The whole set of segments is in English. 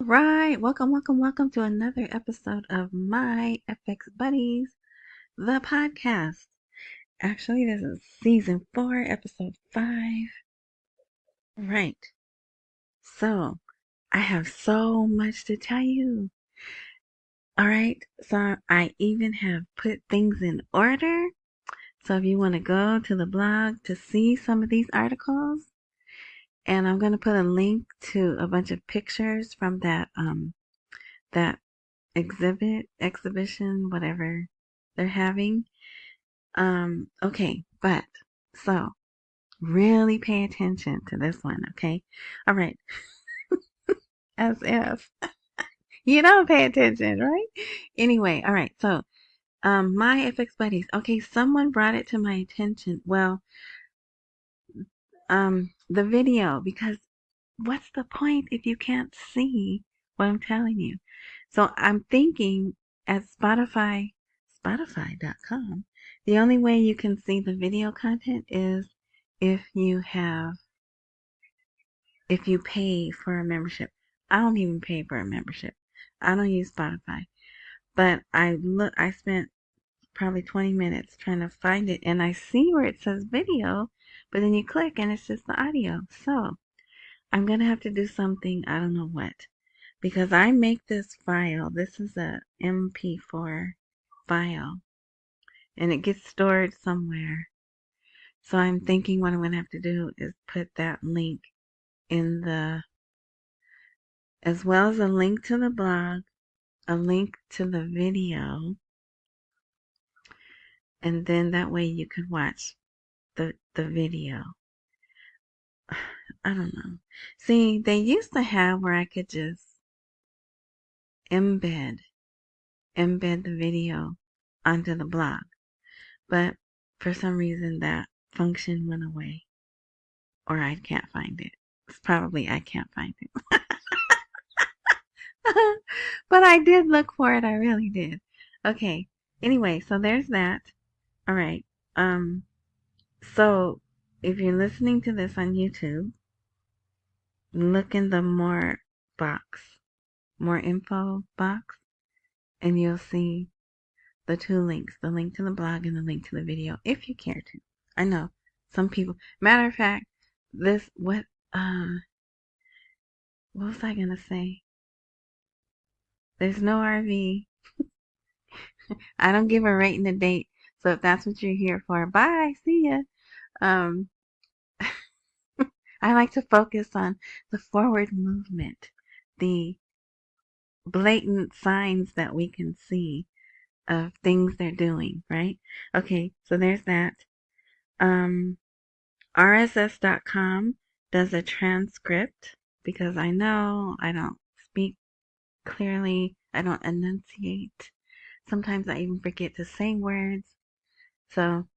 right, welcome to another episode of My FX Buddies, the podcast. Actually, this is season 4, episode 5. Right. So, I have so much to tell you. All right. So, I even have put things in order. So, if you want to go to the blog to see some of these articles, and I'm going to put a link to a bunch of pictures from that exhibition, whatever they're having. Okay, but so really pay attention to this one, okay? All right. As if you don't pay attention, right? Anyway, all right. So, my FX buddies. Okay, someone brought it to my attention. Well, the video, because what's the point if you can't see what I'm telling you? So I'm thinking at Spotify.com, the only way you can see the video content is if you pay for a membership. I don't even pay for a membership. I don't use Spotify. But I spent probably 20 minutes trying to find it, and I see where it says video, but then you click and it's just the audio. So I'm going to have to do something, I don't know what, because I make this file. This is a MP4 file, and it gets stored somewhere. So I'm thinking what I'm going to have to do is put that link in as well as a link to the blog, a link to the video, and then that way you could watch the video. I don't know. See, they used to have where I could just embed the video onto the blog. But for some reason that function went away. Or I can't find it. It's probably I can't find it. But I did look for it. I really did. Okay. Anyway, so there's that. All right. So if you're listening to this on YouTube, look in the more info box, and you'll see the two links, the link to the blog and the link to the video, if you care to. I know some people, matter of fact, what was I gonna say? There's no RV. I don't give a rate and a date. So if that's what you're here for, bye, see ya. Um, I like to focus on the forward movement, the blatant signs that we can see of things they're doing, right? Okay, so there's that. RSS.com does a transcript because I know I don't speak clearly. I don't enunciate. Sometimes I even forget to say words. So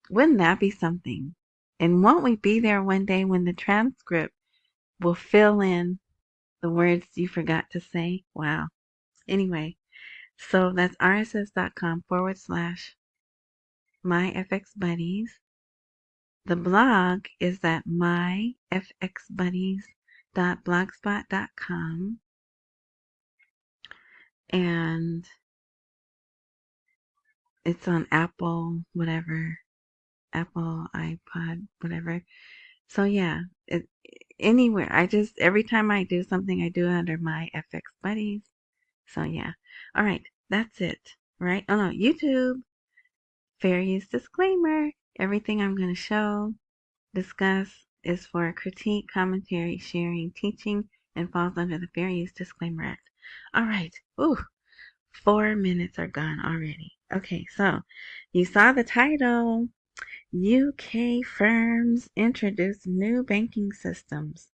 wouldn't that be something? And won't we be there one day when the transcript will fill in the words you forgot to say? Wow. Anyway, so that's rss.com/myfxbuddies. The blog is at myfxbuddies.blogspot.com. And it's on Apple, whatever, Apple, iPod, whatever. So yeah, anywhere. Every time I do something, I do it under my FX Buddies. So yeah. All right, that's it, right? Oh no, YouTube, fair use disclaimer. Everything I'm going to discuss is for critique, commentary, sharing, teaching, and falls under the Fair Use Disclaimer Act. All right. Ooh, 4 minutes are gone already. Okay, so you saw the title. UK firms introduce new banking systems.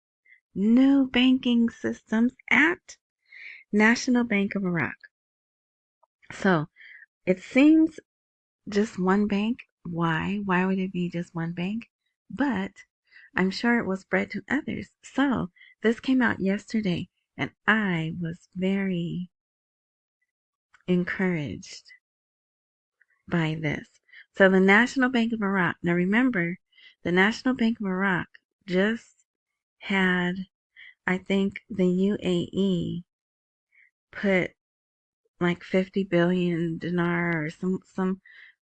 New banking systems at National Bank of Iraq. So it seems just one bank. Why? Why would it be just one bank? But I'm sure it will spread to others. So this came out yesterday, and I was very encouraged by this. So the National Bank of Iraq. Now remember, the National Bank of Iraq just had, I think, the UAE put like 50 billion dinar or some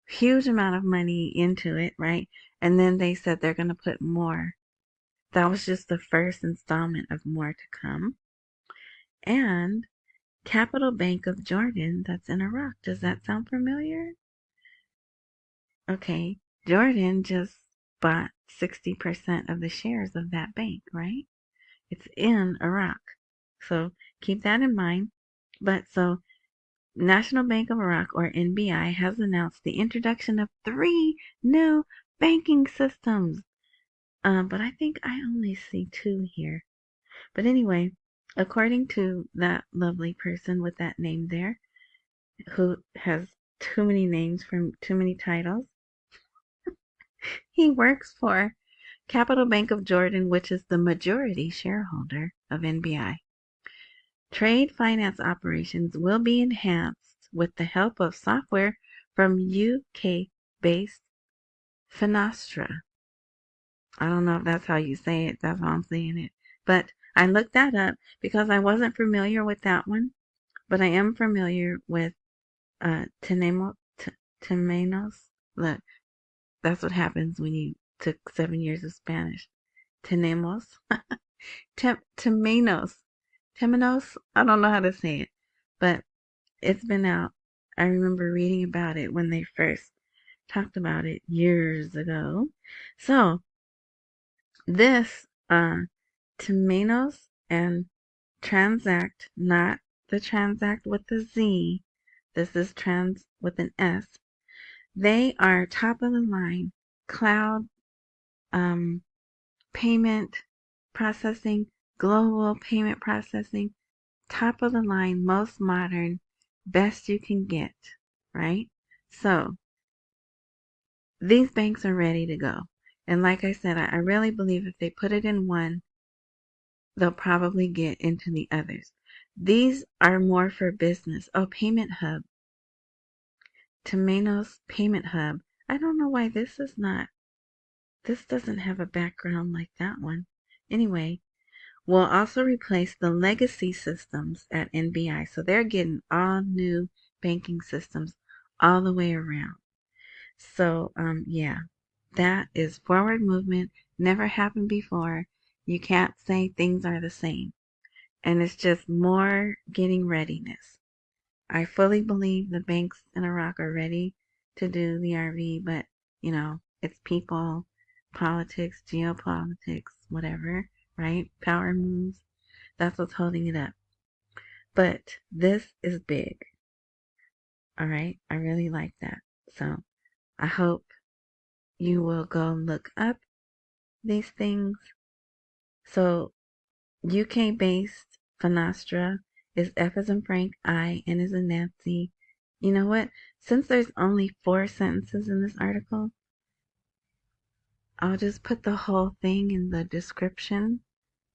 huge amount of money into it, right? And then they said they're going to put more. That was just the first installment of more to come. And Capital Bank of Jordan, that's in Iraq. Does that sound familiar? Okay, Jordan just bought 60% of the shares of that bank, right? It's in Iraq. So keep that in mind. But so National Bank of Iraq, or NBI, has announced the introduction of 3 new banking systems. But I think I only see 2 here. But anyway, according to that lovely person with that name there, who has too many names from too many titles, he works for Capital Bank of Jordan, which is the majority shareholder of NBI. Trade finance operations will be enhanced with the help of software from UK-based Finastra. I don't know if that's how you say it. That's how I'm saying it. But I looked that up because I wasn't familiar with that one. But I am familiar with Temenos. Look, that's what happens when you took 7 years of Spanish. Tenemos. Temenos. Temenos. I don't know how to say it. But it's been out. I remember reading about it when they first talked about it years ago. So this Temenos and Transact, not the Transact with the Z. This is Trans with an S. They are top of the line cloud payment processing, global payment processing, top of the line, most modern, best you can get, right? So these banks are ready to go. And like I said, I really believe if they put it in one, they'll probably get into the others. These are more for business. Oh, Payment Hub. Temenos Payment Hub. I don't know why this doesn't have a background like that one. Anyway, we'll also replace the legacy systems at NBI. So they're getting all new banking systems all the way around. So, yeah, that is forward movement. Never happened before. You can't say things are the same. And it's just more getting readiness. I fully believe the banks in Iraq are ready to do the RV, but, it's people, politics, geopolitics, whatever, right? Power moves. That's what's holding it up. But this is big. All right? I really like that. So I hope you will go look up these things. So UK-based Finastra is F as in Frank, I, N as in Nancy. You know what? Since there's only 4 sentences in this article, I'll just put the whole thing in the description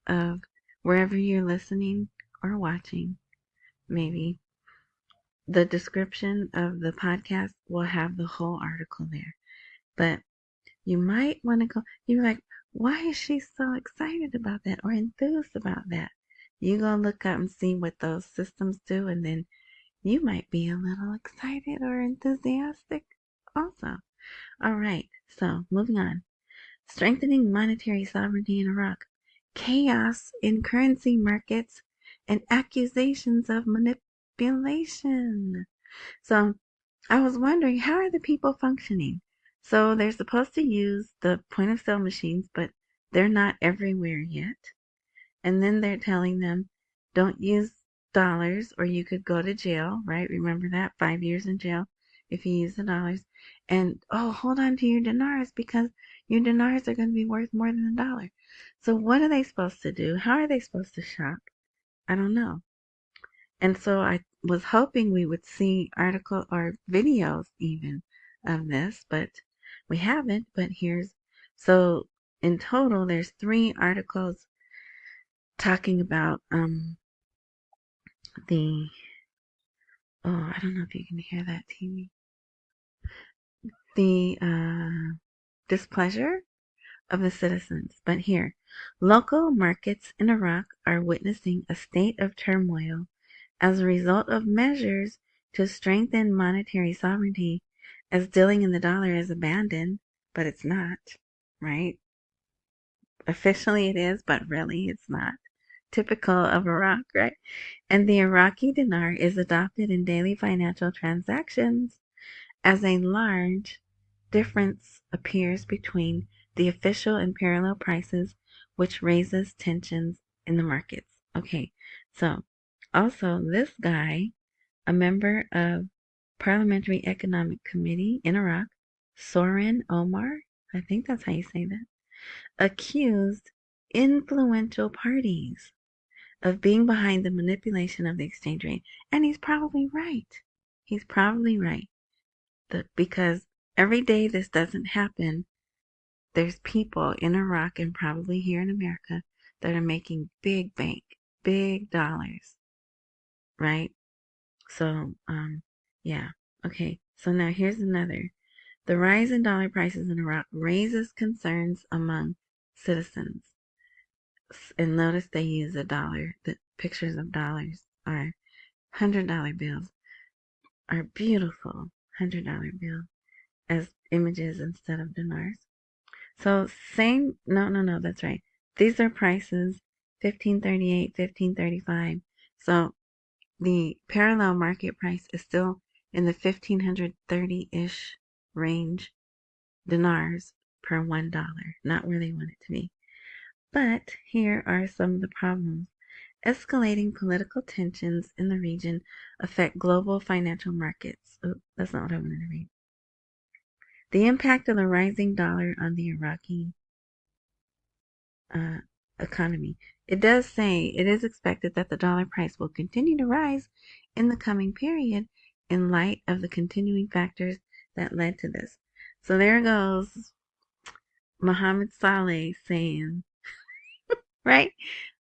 of wherever you're listening or watching. Maybe the description of the podcast will have the whole article there. But you might want to go, you're like, why is she so excited about that or enthused about that? You go look up and see what those systems do, and then you might be a little excited or enthusiastic also. All right, so moving on. Strengthening monetary sovereignty in Iraq. Chaos in currency markets and accusations of manipulation. So I was wondering, how are the people functioning? So they're supposed to use the point of sale machines, but they're not everywhere yet. And then they're telling them, don't use dollars or you could go to jail, right? Remember that? 5 years in jail if you use the dollars. And, hold on to your dinars because your dinars are going to be worth more than a dollar. So what are they supposed to do? How are they supposed to shop? I don't know. And so I was hoping we would see article or videos even of this, but we haven't. But so in total, there's 3 articles talking about the, I don't know if you can hear that TV, the displeasure of the citizens. But here, local markets in Iraq are witnessing a state of turmoil as a result of measures to strengthen monetary sovereignty, as dealing in the dollar is abandoned, but it's not, right? Officially it is, but really it's not. Typical of Iraq, right? And the Iraqi dinar is adopted in daily financial transactions as a large difference appears between the official and parallel prices, which raises tensions in the markets. Okay, so also this guy, a member of Parliamentary Economic Committee in Iraq, Soren Omar, I think that's how you say that, accused influential parties of being behind the manipulation of the exchange rate. And he's probably right. He's probably right. Because every day this doesn't happen, there's people in Iraq and probably here in America that are making big bank, big dollars, right? So, yeah. Okay, so now here's another. The rise in dollar prices in Iraq raises concerns among citizens. And notice they use a dollar. The pictures of dollars are $100 bills are beautiful $100 bills as images instead of dinars. So no, that's right. These are prices 1538, 1535. So the parallel market price is still in the 1530-ish range dinars per $1, not where they want it to be. But here are some of the problems. Escalating political tensions in the region affect global financial markets. Oh, that's not what I wanted to read. The impact of the rising dollar on the Iraqi economy. It does say it is expected that the dollar price will continue to rise in the coming period in light of the continuing factors that led to this. So there goes Mohammed Saleh saying, right?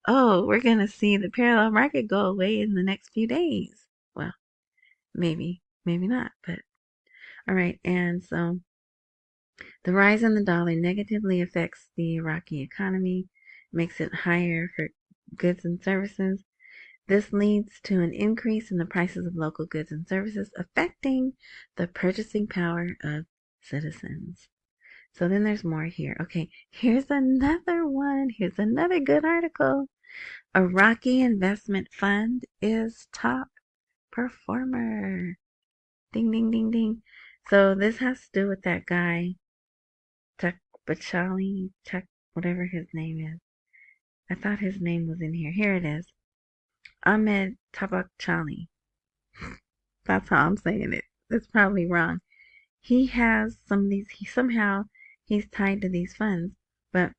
Oh, we're going to see the parallel market go away in the next few days. Well, maybe not, but all right. And so the rise in the dollar negatively affects the Iraqi economy, makes it higher for goods and services. This leads to an increase in the prices of local goods and services, affecting the purchasing power of citizens. So then there's more here. Okay, here's another one. Here's another good article. Iraqi investment fund is top performer. Ding, ding, ding, ding. So this has to do with that guy, Chuck, whatever his name is. I thought his name was in here. Here it is. Ahmed Tabakchali. That's how I'm saying it. It's probably wrong. He has some of these, he's tied to these funds, but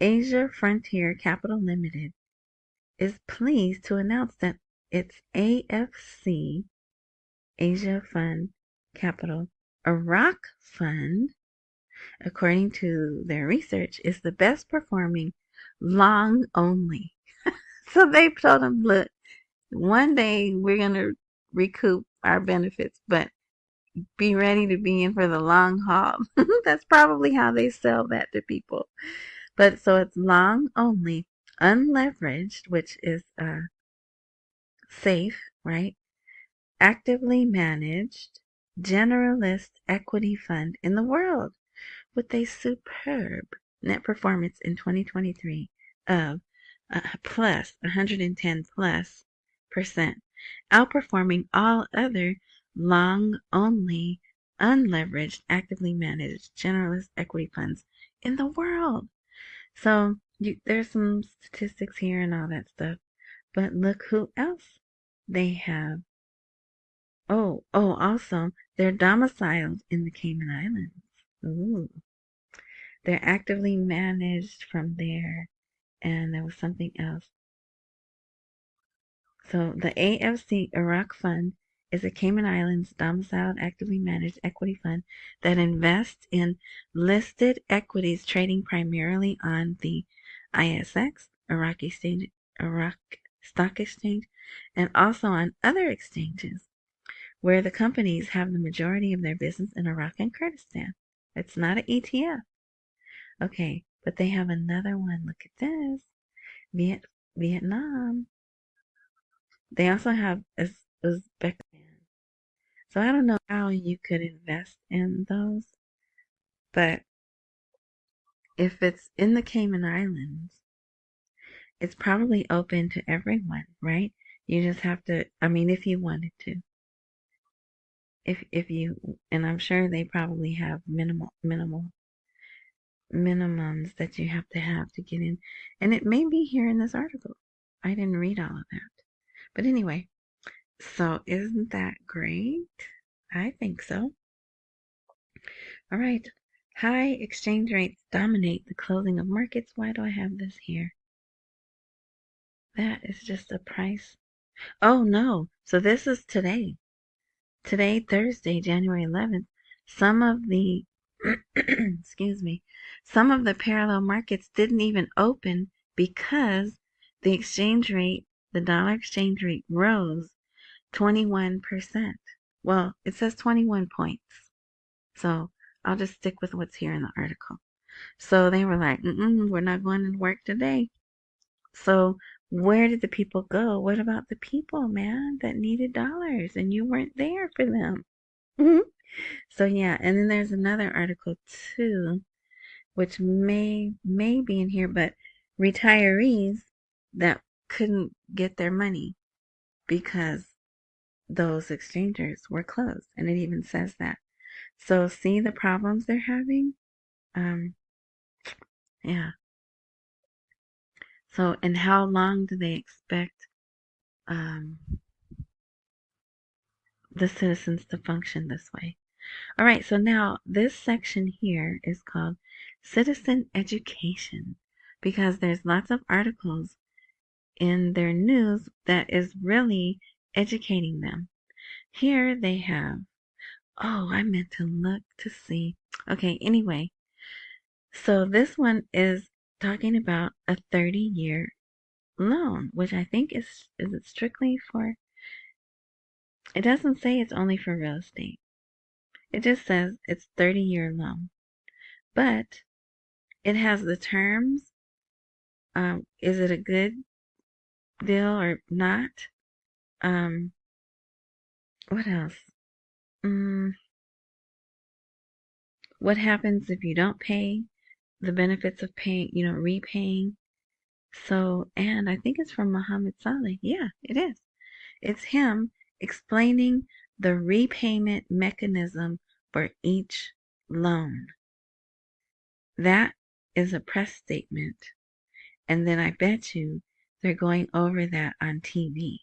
Asia Frontier Capital Limited is pleased to announce that its AFC, Asia Fund Capital, Iraq Fund, according to their research, is the best performing long only. So they told him, look, one day we're going to recoup our benefits, but be ready to be in for the long haul. That's probably how they sell that to people. But so it's long only, unleveraged, which is safe, right? Actively managed, generalist equity fund in the world with a superb net performance in 2023 of plus 110 plus percent, outperforming all other long only, unleveraged, actively managed generalist equity funds in the world. So there's some statistics here and all that stuff, but look who else they have. Also, they're domiciled in the Cayman Islands. Ooh. They're actively managed from there. And there was something else. So the AFC Iraq Fund is a Cayman Islands domiciled, actively managed equity fund that invests in listed equities trading primarily on the ISX, Iraq Stock Exchange, and also on other exchanges, where the companies have the majority of their business in Iraq and Kurdistan. It's not an ETF. Okay, but they have another one. Look at this. Vietnam. They also have Uzbekistan. So I don't know how you could invest in those, but if it's in the Cayman Islands, it's probably open to everyone, right? You just have to, I mean, if you wanted to. If you, and I'm sure they probably have minimal minimums that you have to get in. And it may be here in this article. I didn't read all of that. But anyway, so isn't that great? I think so. All right. High exchange rates dominate the closing of markets. Why do I have this here? That is just a price. Oh no. So this is today. Today, Thursday, January 11th. Some of the excuse me, some of the parallel markets didn't even open because the exchange rate, the dollar exchange rate rose 21%. Well, it says 21 points. So I'll just stick with what's here in the article. So they were like, we're not going to work today. So where did the people go? What about the people, man, that needed dollars and you weren't there for them? So yeah, and then there's another article too, which may be in here, but retirees that couldn't get their money because those exchangers were closed, and it even says that. So see the problems they're having? Um, yeah. So, and how long do they expect um, the citizens to function this way? All right, so now this section here is called Citizen Education because there's lots of articles in their news that is really educating them. Here they have, oh, I meant to look to see. Okay, anyway, so this one is talking about a 30-year loan, which I think is it strictly for, it doesn't say it's only for real estate. It just says it's 30-year loan. But it has the terms. Is it a good deal or not? What else? Mm, what happens if you don't pay? The benefits of paying, repaying. So, and I think it's from Muhammad Saleh. Yeah, it is. It's him explaining the repayment mechanism for each loan. That is a press statement. And then I bet you they're going over that on TV.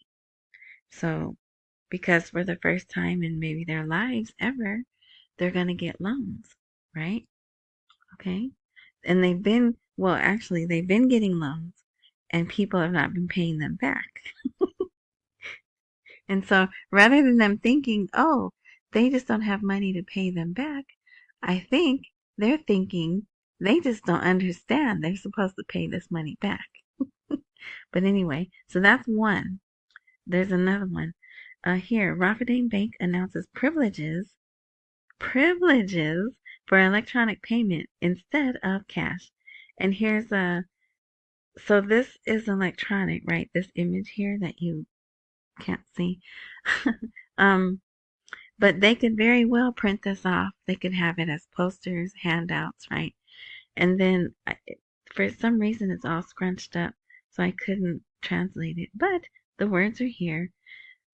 So, because for the first time in maybe their lives ever, they're going to get loans, right? Okay. And they've been getting loans and people have not been paying them back. And so rather than them thinking, oh, they just don't have money to pay them back, I think they're thinking they just don't understand they're supposed to pay this money back. But anyway, so that's one. There's another one. Here, Raffidan Bank announces privileges for electronic payment instead of cash. And here's so this is electronic, right? This image here that you can't see. um, but they could very well print this off. They could have it as posters, handouts, right? And then for some reason it's all scrunched up, so I couldn't translate it. But the words are here.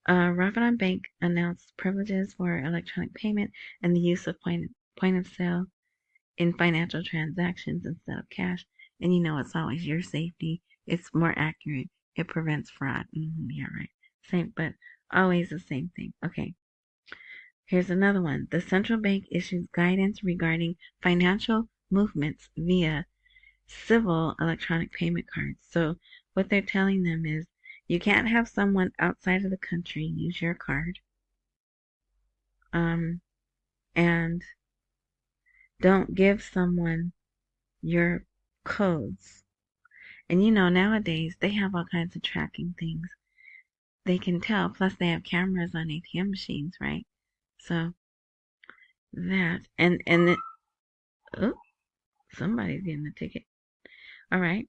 Raffidan Bank announced privileges for electronic payment and the use of point of sale in financial transactions instead of cash. And it's always your safety. It's more accurate. It prevents fraud. Yeah, right. Same, but always the same thing. Okay. Here's another one. The central bank issues guidance regarding financial movements via civil electronic payment cards. So what they're telling them is you can't have someone outside of the country use your card. And don't give someone your codes. And nowadays they have all kinds of tracking things. They can tell, plus they have cameras on ATM machines, right? So that oh, somebody's getting a ticket. All right.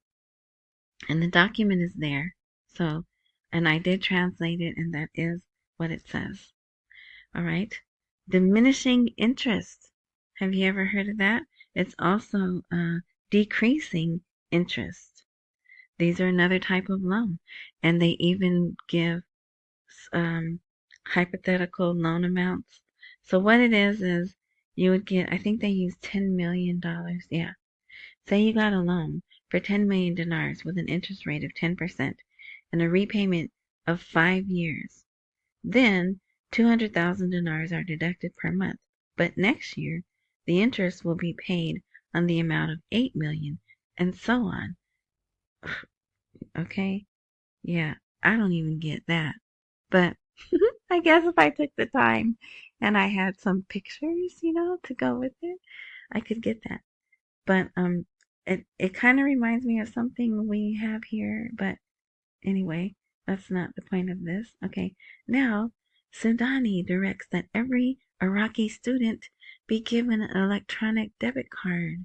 And the document is there. So And I did translate it, and that is what it says. All right. Diminishing interest. Have you ever heard of that? It's also decreasing interest. These are another type of loan. And they even give hypothetical loan amounts. So what it is you would get, I think they use $10 million. Yeah. Say you got a loan for 10 million dinars with an interest rate of 10% and a repayment of 5 years. Then 200,000 dinars are deducted per month. But next year, the interest will be paid on the amount of 8 million and so on. Okay? Yeah, I don't even get that. But I guess if I took the time and I had some pictures, to go with it, I could get that. But it kind of reminds me of something we have here, but anyway, that's not the point of this. Okay, now Sudani directs that every Iraqi student be given an electronic debit card.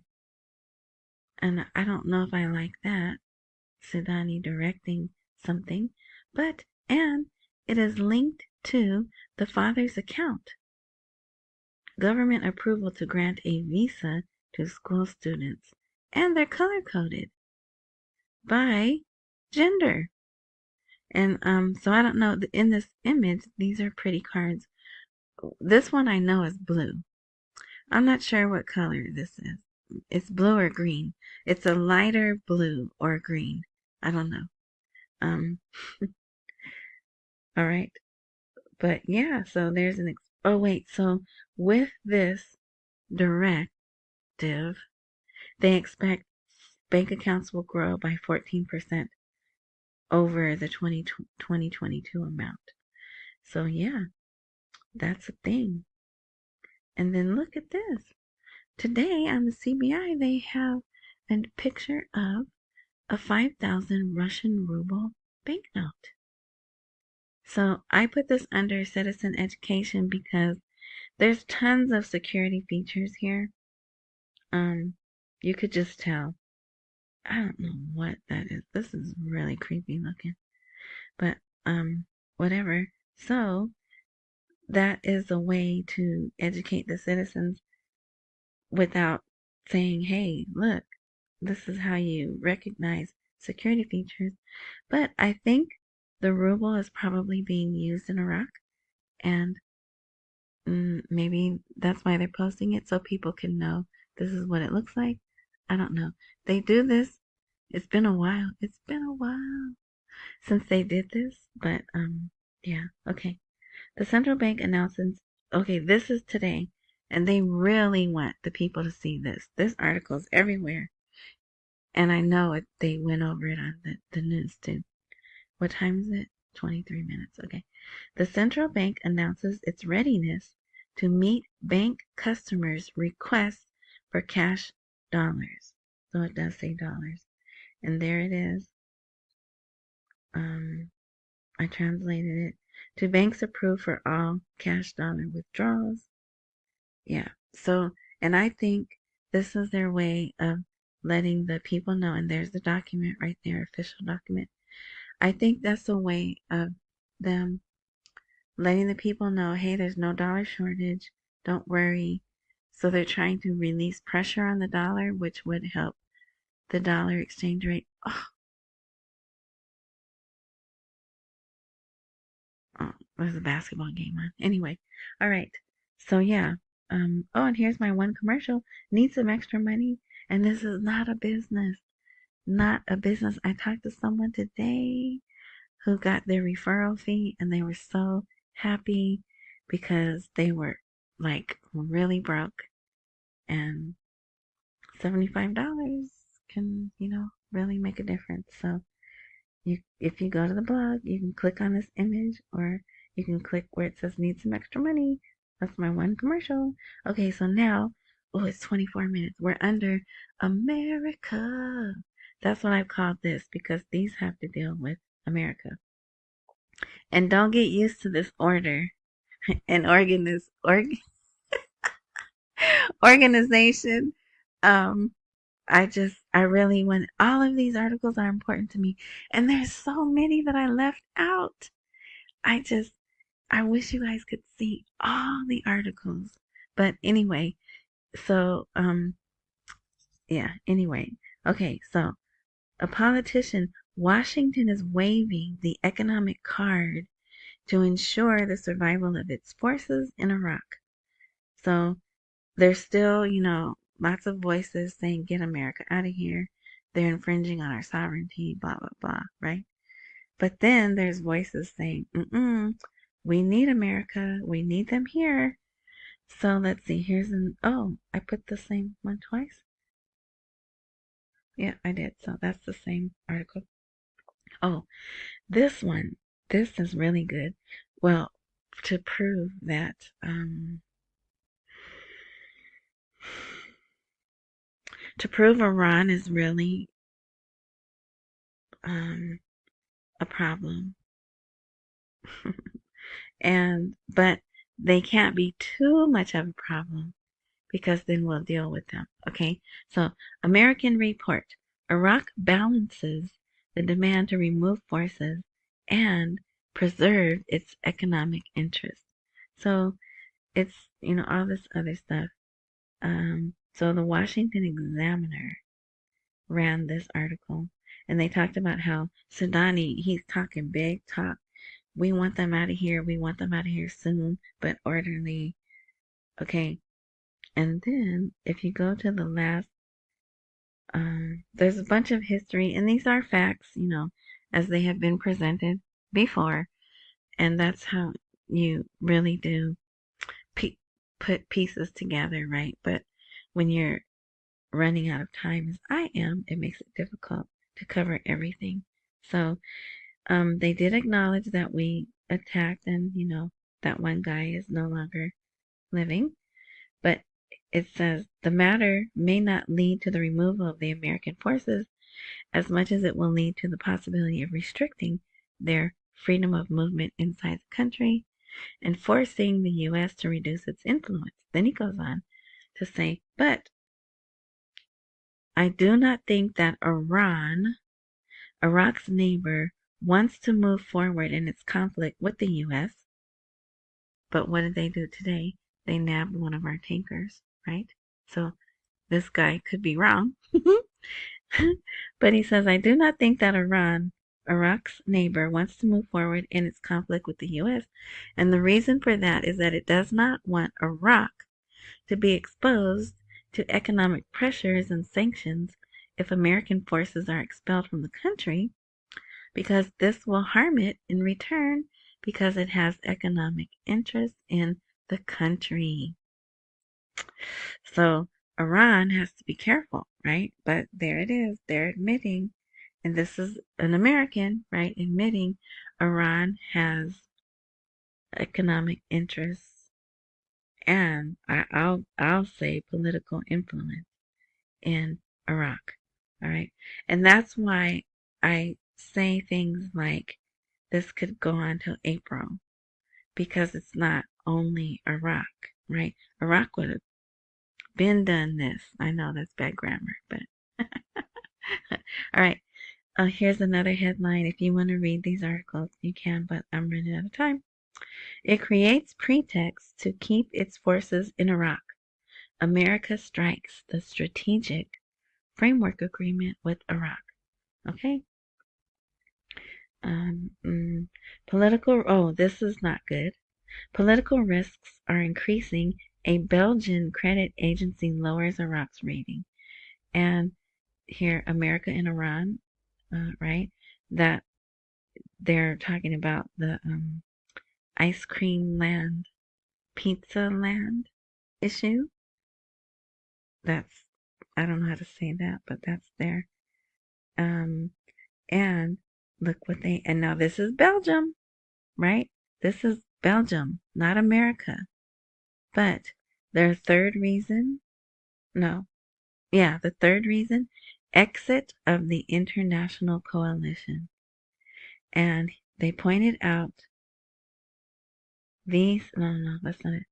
And I don't know if I like that, Sudani directing something, and it is linked to the father's account. Government approval to grant a visa to school students, and they're color-coded by gender. And so I don't know, in this image, these are pretty cards. This one I know is blue. I'm not sure what color this is. It's blue or green. It's a lighter blue or green. I don't know. All right. But yeah, so there's oh wait, so with this directive, they expect bank accounts will grow by 14% over the 2022 amount. So yeah, that's a thing. And then look at this. Today on the CBI, they have a picture of a 5,000 Russian ruble banknote. So I put this under citizen education because there's tons of security features here. You could just tell. I don't know what that is. This is really creepy looking. But whatever. So that is a way to educate the citizens without saying, hey, look, this is how you recognize security features. But I think the ruble is probably being used in Iraq, and maybe that's why they're posting it so people can know this is what it looks like. I don't know. They do this. It's been a while. It's been a while since they did this, but yeah, okay. The central bank announces, okay, this is today, and they really want the people to see this. This article is everywhere, and I know it. They went over it on the news too. What time is it? 23 minutes. Okay. The central bank announces its readiness to meet bank customers' requests for cash dollars. So it does say dollars. And there it is. I translated it. To banks approved for all cash dollar withdrawals. Yeah. So, and I think this is their way of letting the people know. And there's the document right there, official document. I think that's a way of them letting the people know, hey, there's no dollar shortage. Don't worry. So they're trying to release pressure on the dollar, which would help the dollar exchange rate. Oh, there's a basketball game on. Anyway, all right. So yeah. And here's my one commercial. Need some extra money, and this is not a business. Not a business. I talked to someone today who got their referral fee, and they were so happy because they were like really broke, and $75 can, really make a difference. So if you go to the blog, you can click on this image, or you can click where it says need some extra money. That's my one commercial. Okay, so now, it's 24 minutes. We're under America. That's what I've called this because these have to deal with America. And don't get used to this order and organization. I really want, all of these articles are important to me. And there's so many that I left out. I just, I wish you guys could see all the articles. But anyway, so, yeah, anyway. Okay, so a politician, Washington is waving the economic card to ensure the survival of its forces in Iraq. So there's still, lots of voices saying, get America out of here. They're infringing on our sovereignty, blah, blah, blah, right? But then there's voices saying, we need America. We need them here. So let's see. I put the same one twice. Yeah, I did. So that's the same article. Oh, this one. This is really good. Well, to prove that, Iran is really a problem. But they can't be too much of a problem because then we'll deal with them. Okay, so American report: Iraq balances the demand to remove forces and preserve its economic interests. So it's, all this other stuff. So the Washington Examiner ran this article, and they talked about how Sudani, he's talking big talk. We want them out of here. We want them out of here soon, but orderly. Okay. And then if you go to the last, there's a bunch of history, and these are facts, as they have been presented before. And that's how you really do put pieces together, right? But when you're running out of time, as I am, it makes it difficult to cover everything. So they did acknowledge that we attacked, and that one guy is no longer living. But it says the matter may not lead to the removal of the American forces as much as it will lead to the possibility of restricting their freedom of movement inside the country and forcing the U.S. to reduce its influence. Then he goes on to say, but I do not think that Iran, Iraq's neighbor, wants to move forward in its conflict with the U.S. But what did they do today? They nabbed one of our tankers, right? So this guy could be wrong. But he says, I do not think that Iran, Iraq's neighbor, wants to move forward in its conflict with the U.S. And the reason for that is that it does not want Iraq to be exposed to economic pressures and sanctions if American forces are expelled from the country, because this will harm it in return because it has economic interest in the country. So Iran has to be careful, right? But there it is. They're admitting, and this is an American, right, admitting Iran has economic interests and I'll say political influence in Iraq. All right. And that's why I say things like this could go on till April, because it's not only Iraq, right? Iraq would have been done this. I know that's bad grammar, but all right. Here's another headline. If you want to read these articles, you can, but I'm running out of time. It creates pretexts to keep its forces in Iraq. America strikes the strategic framework agreement with Iraq. Okay. This is not good. Political risks are increasing. A Belgian credit agency lowers Iraq's rating. And here, America and Iran, right? That they're talking about the ice cream land, pizza land issue. I don't know how to say that, but that's there. And look and now this is Belgium, right? This is Belgium, not America. But their third reason, the third reason, exit of the international coalition. And they pointed out that's not it.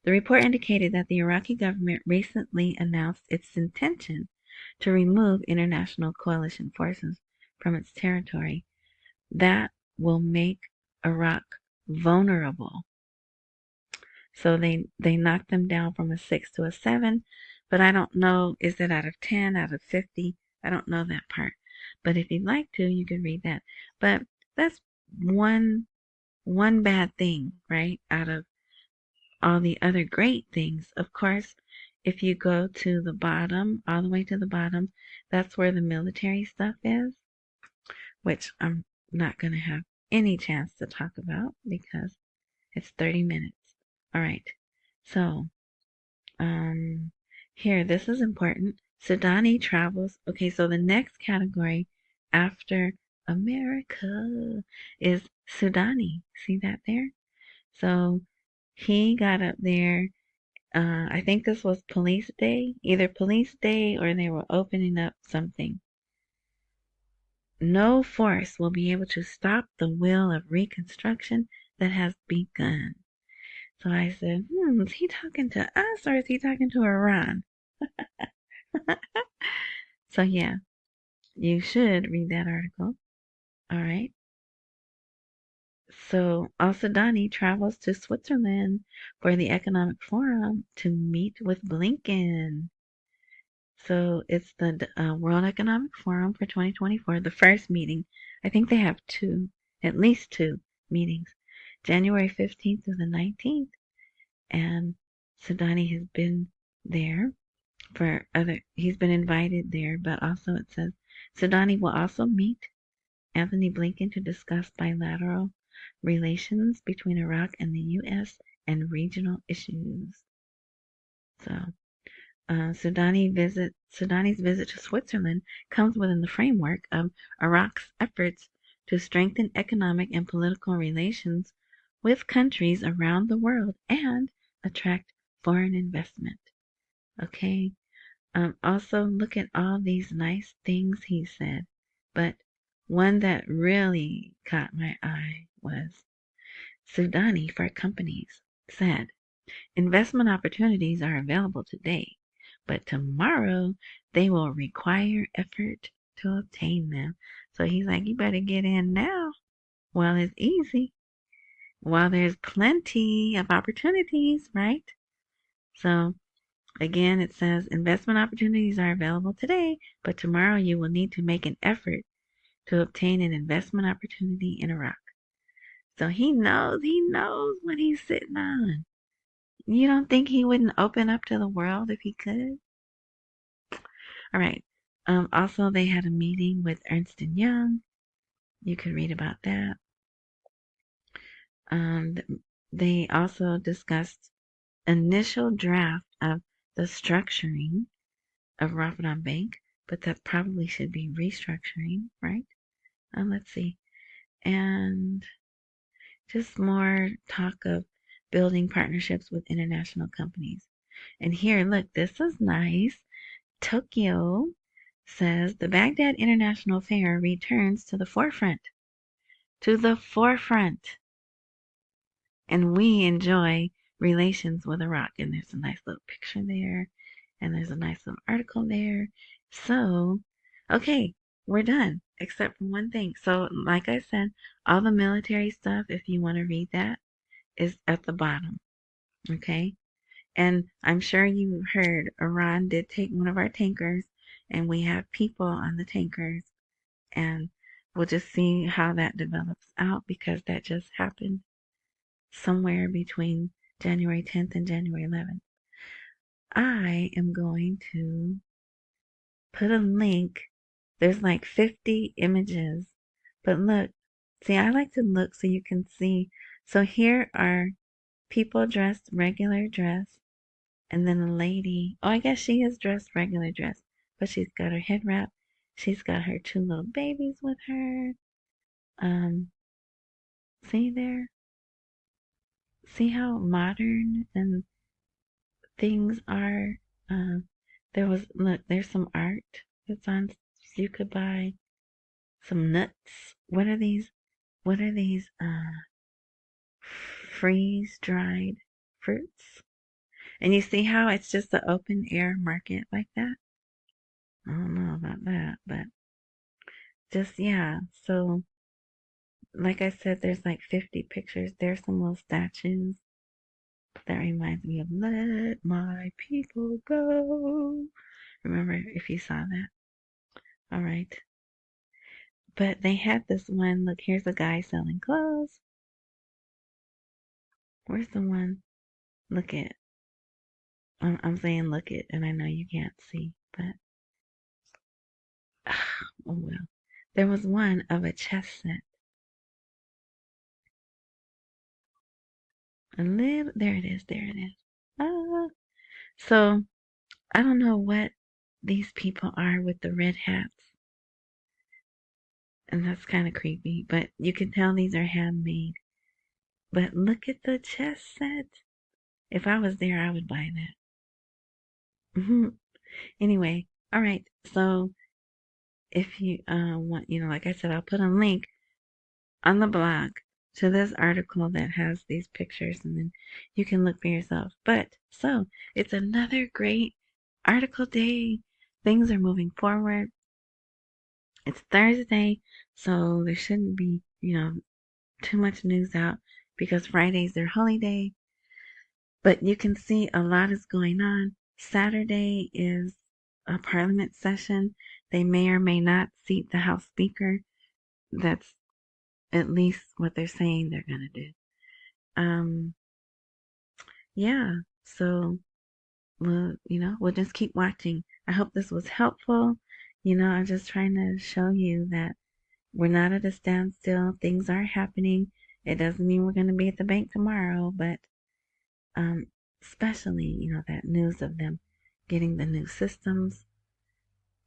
The report indicated that the Iraqi government recently announced its intention to remove international coalition forces from its territory. That will make Iraq vulnerable. So they knocked them down from a 6 to a 7, but I don't know, is it out of 10, out of 50? I don't know that part. But if you'd like to, you could read that. But that's one bad thing, right? Out of all the other great things. Of course, if you go to the bottom, all the way to the bottom, that's where the military stuff is, which I'm not going to have any chance to talk about because it's 30 minutes. All right. So, here, this is important. Sudani travels. Okay, so the next category after America is Sudani. See that there? So he got up there. I think this was police day, either police day or they were opening up something. No force will be able to stop the wheel of reconstruction that has begun. So I said, is he talking to us or is he talking to Iran? So yeah, you should read that article. All right. So Al-Sudani travels to Switzerland for the Economic Forum to meet with Blinken. So it's the World Economic Forum for 2024, the first meeting. I think they have two, at least two meetings, January 15th through the 19th. And Sudani has been there he's been invited there, but also it says Sudani will also meet Anthony Blinken to discuss bilateral relations between Iraq and the U.S. and regional issues. So, Sudani's visit to Switzerland comes within the framework of Iraq's efforts to strengthen economic and political relations with countries around the world and attract foreign investment. Okay. Also, look at all these nice things he said, but one that really caught my eye was Sudani for companies said, investment opportunities are available today, but tomorrow they will require effort to obtain them. So he's like, you better get in now while it's easy, while there's plenty of opportunities, right? So again, it says investment opportunities are available today, but tomorrow you will need to make an effort to obtain an investment opportunity in Iraq. So he knows what he's sitting on. You don't think he wouldn't open up to the world if he could? All right. Also, they had a meeting with Ernst & Young. You could read about that. They also discussed initial draft of the structuring of Ramadan Bank, but that probably should be restructuring, right? Let's see. And just more talk of building partnerships with international companies. And here, look, this is nice. Tokyo says the Baghdad International Fair returns to the forefront. To the forefront. And we enjoy relations with Iraq. And there's a nice little picture there. And there's a nice little article there. So, okay, we're done. Except for one thing. So, like I said, all the military stuff, if you want to read that, is at the bottom. Okay? And I'm sure you heard Iran did take one of our tankers, and we have people on the tankers. And we'll just see how that develops out because that just happened somewhere between January 10th and January 11th. I am going to put a link. There's like 50 images. But look, see, I like to look so you can see. So here are people dressed regular dress. And then a lady, oh, I guess she is dressed regular dress. But she's got her head wrap. She's got her two little babies with her. See there? See how modern and things are? Look, there's some art that's on. You could buy some nuts. What are these? What are these? Freeze dried fruits. And you see how it's just the open air market like that? I don't know about that, but just, yeah. So, like I said, there's like 50 pictures. There's some little statues. That reminds me of Let My People Go. Remember if you saw that? All right. But they had this one. Look, here's a guy selling clothes. Where's the one? Look it. I'm saying look it, and I know you can't see, but oh well. There was one of a chess set. A little, there it is, there it is. Ah. So I don't know what these people are with the red hats, and that's kind of creepy. But you can tell these are handmade. But look at the chess set. If I was there, I would buy that. Anyway, all right. So if you want, like I said, I'll put a link on the blog to this article that has these pictures, and then you can look for yourself. But so it's another great article day. Things are moving forward. It's Thursday, so there shouldn't be, too much news out because Friday's their holiday. But you can see a lot is going on. Saturday is a parliament session. They may or may not seat the House Speaker. That's at least what they're saying they're going to do. Um, yeah, so we'll just keep watching. I hope this was helpful. I'm just trying to show you that we're not at a standstill. Things are happening. It doesn't mean we're going to be at the bank tomorrow, but um, especially, that news of them getting the new systems.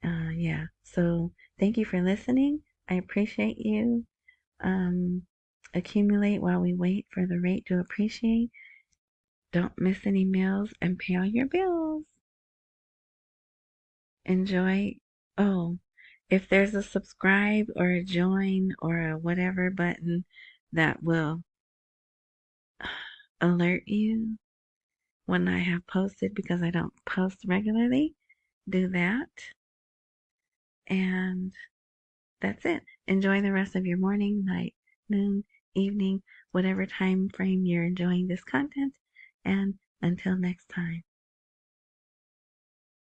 Yeah. So thank you for listening. I appreciate you. Um, accumulate while we wait for the rate to appreciate. Don't miss any meals and pay all your bills. Enjoy. Oh, if there's a subscribe or a join or a whatever button that will alert you when I have posted, because I don't post regularly, do that. And that's it. Enjoy the rest of your morning, night, noon, evening, whatever time frame you're enjoying this content. And until next time.